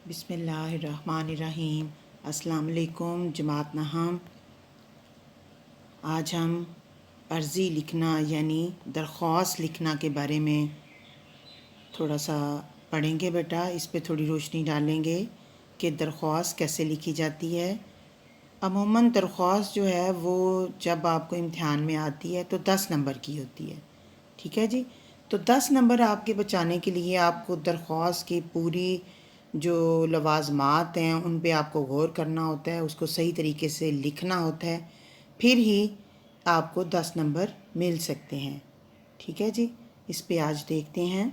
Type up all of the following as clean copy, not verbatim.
بسم اللہ الرحمن الرحیم۔ السلام علیکم جماعت نہم۔ آج ہم عرضی لکھنا یعنی درخواست لکھنا کے بارے میں تھوڑا سا پڑھیں گے بیٹا، اس پہ تھوڑی روشنی ڈالیں گے کہ درخواست کیسے لکھی جاتی ہے۔ عموماً درخواست جو ہے وہ جب آپ کو امتحان میں آتی ہے تو 10 نمبر کی ہوتی ہے، ٹھیک ہے جی۔ تو 10 نمبر آپ کے بچانے کے لیے آپ کو درخواست کی پوری جو لوازمات ہیں ان پہ آپ کو غور کرنا ہوتا ہے، اس کو صحیح طریقے سے لکھنا ہوتا ہے، پھر ہی آپ کو 10 نمبر مل سکتے ہیں، ٹھیک ہے جی۔ اس پہ آج دیکھتے ہیں۔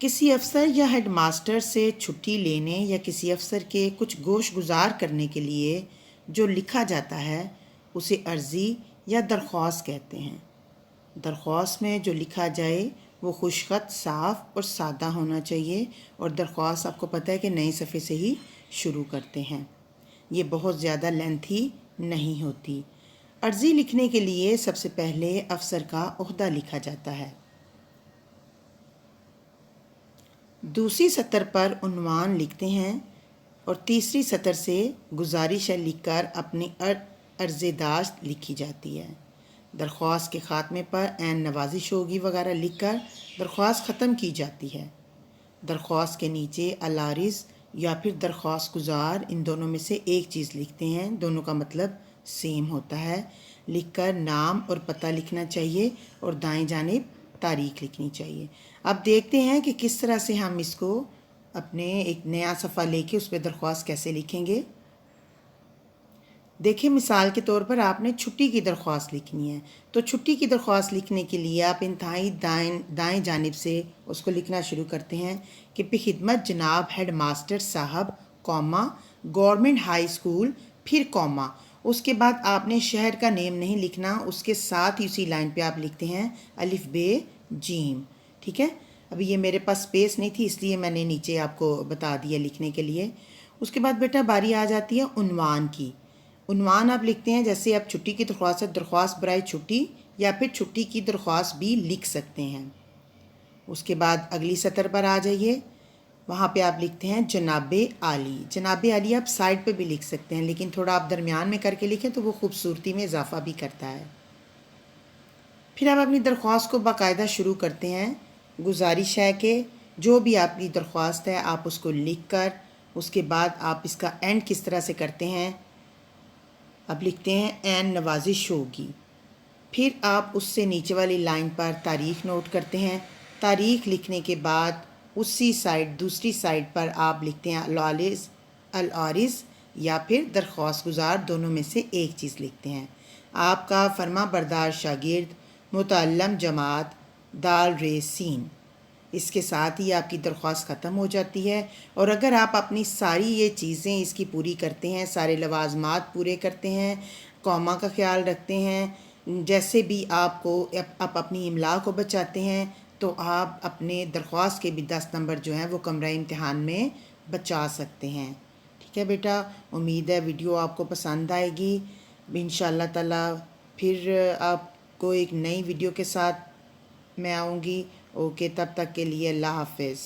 کسی افسر یا ہیڈ ماسٹر سے چھٹی لینے یا کسی افسر کے کچھ گوش گزار کرنے کے لیے جو لکھا جاتا ہے اسے عرضی یا درخواست کہتے ہیں۔ درخواست میں جو لکھا جائے وہ خوش خط، صاف اور سادہ ہونا چاہیے، اور درخواست آپ کو پتہ ہے کہ نئے صفحے سے ہی شروع کرتے ہیں، یہ بہت زیادہ لینتھی نہیں ہوتی۔ عرضی لکھنے کے لیے سب سے پہلے افسر کا عہدہ لکھا جاتا ہے، دوسری سطر پر عنوان لکھتے ہیں اور تیسری سطر سے گزارش لکھ کر اپنی عرض داشت لکھی جاتی ہے۔ درخواست کے خاتمے پر عین نوازش ہوگی وغیرہ لکھ کر درخواست ختم کی جاتی ہے۔ درخواست کے نیچے العارض یا پھر درخواست گزار، ان دونوں میں سے ایک چیز لکھتے ہیں، دونوں کا مطلب سیم ہوتا ہے، لکھ کر نام اور پتہ لکھنا چاہیے اور دائیں جانب تاریخ لکھنی چاہیے۔ اب دیکھتے ہیں کہ کس طرح سے ہم اس کو اپنے ایک نیا صفحہ لے کے اس پہ درخواست کیسے لکھیں گے۔ دیکھیں، مثال کے طور پر آپ نے چھٹی کی درخواست لکھنی ہے، تو چھٹی کی درخواست لکھنے کے لیے آپ انتہائی دائیں جانب سے اس کو لکھنا شروع کرتے ہیں کہ بخدمت جناب ہیڈ ماسٹر صاحب، کوما، گورنمنٹ ہائی اسکول، پھر کوما، اس کے بعد آپ نے شہر کا نیم نہیں لکھنا، اس کے ساتھ ہی اسی لائن پہ آپ لکھتے ہیں الف ب جیم، ٹھیک ہے۔ ابھی یہ میرے پاس سپیس نہیں تھی اس لیے میں نے نیچے آپ کو بتا دیا لکھنے کے لیے۔ اس کے بعد بیٹا باری آ جاتی ہے عنوان کی۔ عنوان آپ لکھتے ہیں، جیسے آپ چھٹی کی درخواست ہے، درخواست برائے چھٹی، یا پھر چھٹی کی درخواست بھی لکھ سکتے ہیں۔ اس کے بعد اگلی سطر پر آ جائیے، وہاں پہ آپ لکھتے ہیں جناب عالی۔ جناب عالی آپ سائڈ پہ بھی لکھ سکتے ہیں، لیکن تھوڑا آپ درمیان میں کر کے لکھیں تو وہ خوبصورتی میں اضافہ بھی کرتا ہے۔ پھر آپ اپنی درخواست کو باقاعدہ شروع کرتے ہیں۔ گزارش ہے کہ جو بھی آپ کی درخواست ہے آپ اس کو لکھ کر اس کے بعد آپ اس کا اینڈ کس طرح سے کرتے ہیں، اب لکھتے ہیں عین نوازش ہوگی، پھر آپ اس سے نیچے والی لائن پر تاریخ نوٹ کرتے ہیں۔ تاریخ لکھنے کے بعد اسی سائڈ دوسری سائڈ پر آپ لکھتے ہیں العارض یا پھر درخواست گزار، دونوں میں سے ایک چیز لکھتے ہیں۔ آپ کا فرما بردار شاگرد، متعلم جماعت دال ر سین، اس کے ساتھ ہی آپ کی درخواست ختم ہو جاتی ہے۔ اور اگر آپ اپنی ساری یہ چیزیں اس کی پوری کرتے ہیں، سارے لوازمات پورے کرتے ہیں، کوما کا خیال رکھتے ہیں، جیسے بھی آپ اپنی املا کو بچاتے ہیں، تو آپ اپنے درخواست کے بھی 10 نمبر جو ہیں وہ کمرہ امتحان میں بچا سکتے ہیں، ٹھیک ہے بیٹا۔ امید ہے ویڈیو آپ کو پسند آئے گی، انشاءاللہ تعالی پھر آپ کو ایک نئی ویڈیو کے ساتھ میں آؤں گی۔ اوکے، تب تک کے لیے اللہ حافظ۔